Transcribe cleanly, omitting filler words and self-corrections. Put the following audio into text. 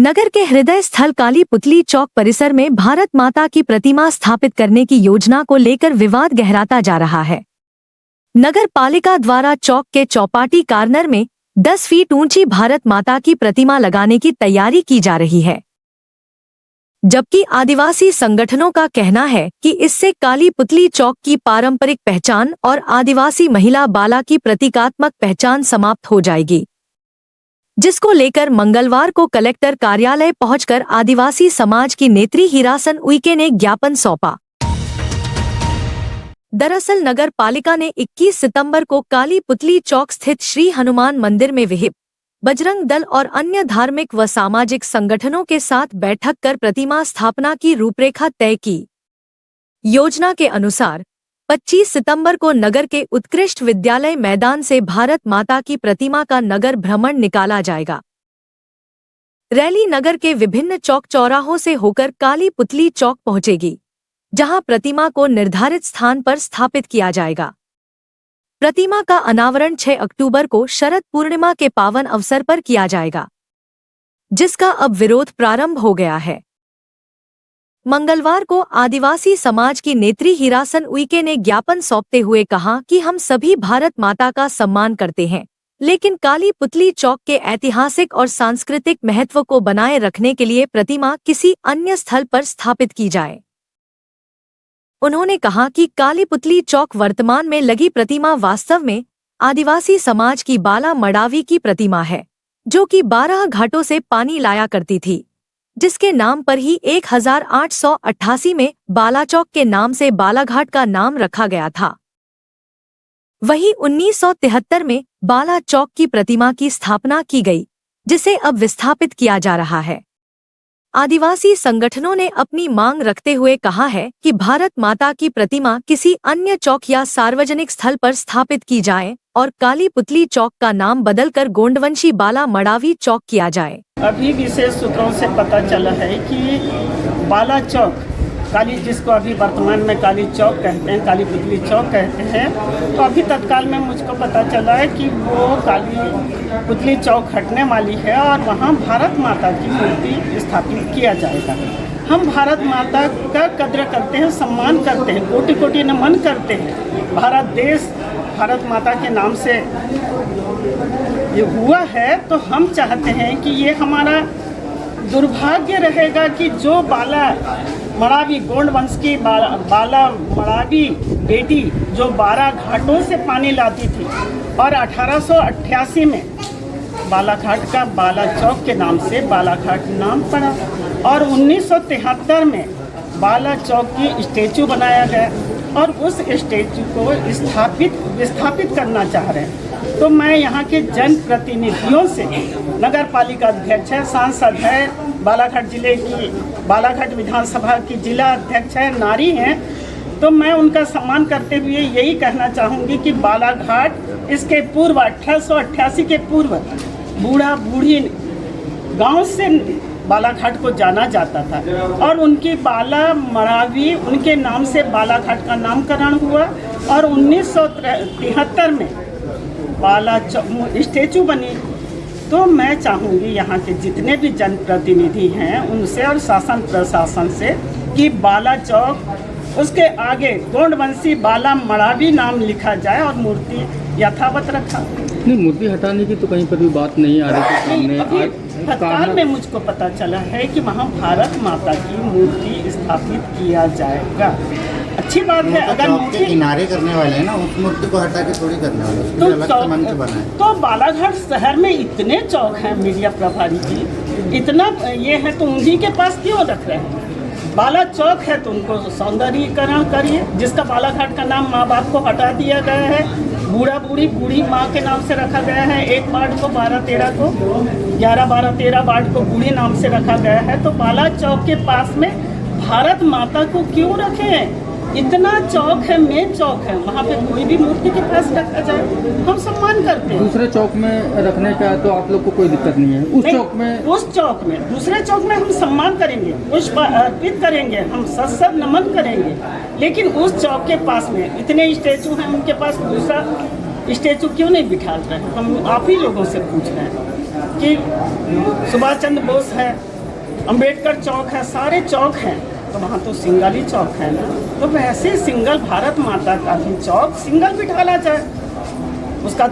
नगर के हृदय स्थल काली पुतली चौक परिसर में भारत माता की प्रतिमा स्थापित करने की योजना को लेकर विवाद गहराता जा रहा है। नगर पालिका द्वारा चौक के चौपाटी कार्नर में 10 फीट ऊंची भारत माता की प्रतिमा लगाने की तैयारी की जा रही है, जबकि आदिवासी संगठनों का कहना है कि इससे काली पुतली चौक की पारंपरिक पहचान और आदिवासी महिला बाला की प्रतीकात्मक पहचान समाप्त हो जाएगी, जिसको लेकर मंगलवार को कलेक्टर कार्यालय पहुंचकर आदिवासी समाज की नेत्री हीरासन उइके ने ज्ञापन सौंपा। दरअसल नगर पालिका ने 21 सितंबर को काली पुतली चौक स्थित श्री हनुमान मंदिर में विहिप, बजरंग दल और अन्य धार्मिक व सामाजिक संगठनों के साथ बैठक कर प्रतिमा स्थापना की रूपरेखा तय की। योजना के अनुसार 25 सितंबर को नगर के उत्कृष्ट विद्यालय मैदान से भारत माता की प्रतिमा का नगर भ्रमण निकाला जाएगा। रैली नगर के विभिन्न चौक चौराहों से होकर काली पुतली चौक पहुंचेगी, जहां प्रतिमा को निर्धारित स्थान पर स्थापित किया जाएगा। प्रतिमा का अनावरण 6 अक्टूबर को शरद पूर्णिमा के पावन अवसर पर किया जाएगा, जिसका अब विरोध प्रारंभ हो गया है। मंगलवार को आदिवासी समाज की नेत्री हीरासन उइके ने ज्ञापन सौंपते हुए कहा कि हम सभी भारत माता का सम्मान करते हैं, लेकिन काली पुतली चौक के ऐतिहासिक और सांस्कृतिक महत्व को बनाए रखने के लिए प्रतिमा किसी अन्य स्थल पर स्थापित की जाए। उन्होंने कहा कि काली पुतली चौक वर्तमान में लगी प्रतिमा वास्तव में आदिवासी समाज की बाला मड़ावी की प्रतिमा है, जो कि 12 घाटों से पानी लाया करती थी, जिसके नाम पर ही 1888 में बालाचौक के नाम से बालाघाट का नाम रखा गया था। वहीं 1973 में बाला चौक की प्रतिमा की स्थापना की गई, जिसे अब विस्थापित किया जा रहा है। आदिवासी संगठनों ने अपनी मांग रखते हुए कहा है कि भारत माता की प्रतिमा किसी अन्य चौक या सार्वजनिक स्थल पर स्थापित की जाए और काली पुतली चौक का नाम बदलकर गोंडवंशी बाला मड़ावी चौक किया जाए। अभी विशेष सूत्रों से पता चला है कि बाला चौक काली, जिसको अभी वर्तमान में काली चौक कहते हैं, काली पुतली चौक कहते हैं, तो अभी तत्काल में मुझको पता चला है कि वो काली पुतली चौक हटने वाली है और वहाँ भारत माता की मूर्ति स्थापित किया जाएगा। हम भारत माता का कद्र करते हैं, सम्मान करते हैं, कोटि कोटि नमन करते हैं। भारत देश भारत माता के नाम से ये हुआ है, तो हम चाहते हैं कि ये हमारा दुर्भाग्य रहेगा कि जो बाला मड़ावी गोंड वंश की बाला मड़ावी बेटी जो 12 घाटों से पानी लाती थी और 1888 में बालाघाट का बाला चौक के नाम से बालाघाट नाम पड़ा और 1973 में बाला चौक की स्टैचू बनाया गया और उस स्टैचू को विस्थापित करना चाह रहे हैं। तो मैं यहाँ के जनप्रतिनिधियों से, नगर पालिका अध्यक्ष है, सांसद है, बालाघाट जिले की बालाघाट विधानसभा की जिला अध्यक्ष है, नारी हैं, तो मैं उनका सम्मान करते हुए यही कहना चाहूँगी कि बालाघाट इसके पूर्व 1888 के पूर्व बूढ़ा बूढ़ी गांव से बालाघाट को जाना जाता था और उनकी बाला मड़ावी उनके नाम से बालाघाट का नामकरण हुआ और 1973 में बाला स्टैचू बनी। तो मैं चाहूँगी यहाँ के जितने भी जनप्रतिनिधि हैं उनसे और शासन प्रशासन से कि बाला चौक उसके आगे गोंडवंशी बाला मड़ावी नाम लिखा जाए और मूर्ति यथावत रखा। नहीं, मूर्ति हटाने की तो कहीं पर भी बात नहीं आ रही सामने। तत्काल में मुझको पता चला है कि वहाँ भारत माता की मूर्ति स्थापित किया जाएगा। अच्छी बात है। अगर मूर्ति किनारे करने वाले हैं ना, उस मूर्ति को हटा के थोड़ी करने वाले, तो अलग से मंच बना है। तो बालाघाट शहर में इतने चौक हैं मीडिया प्रभारी जी, इतना ये है, तो उन्हीं के पास क्यों रख रहे हैं? बाला चौक है तो उनको सौंदर्यीकरण करिए, जिसका बालाघाट का नाम माँ बाप को हटा दिया गया है, बूढ़ा बूढ़ी माँ के नाम से रखा गया है। एक वार्ड को 12-13 को 11-12-13 वार्ड को बूढ़ी नाम से रखा गया है, तो बाला चौक के पास में भारत माता को क्यों रखें? इतना चौक है, मेन चौक है, वहाँ पे कोई भी मूर्ति के पास रखा जाए, हम सम्मान करते हैं। दूसरे चौक में रखने का तो आप लोग को कोई दिक्कत नहीं है। उस चौक में दूसरे चौक में हम सम्मान करेंगे, पुष्प अर्पित करेंगे, हम सत्सव नमन करेंगे, लेकिन उस चौक के पास में इतने स्टैचू हैं, उनके पास दूसरा स्टैचू क्यों नहीं बिठा रहे हैं? हम आप ही लोगों से पूछ रहे हैं कि सुभाष चंद्र बोस है, अंबेडकर चौक है, सारे चौक हैं, तो वहाँ तो सिंगल ही चौक है ना। तो वैसे सिंगल भारत माता का भी चौक सिंगल बिठाना जाए, उसका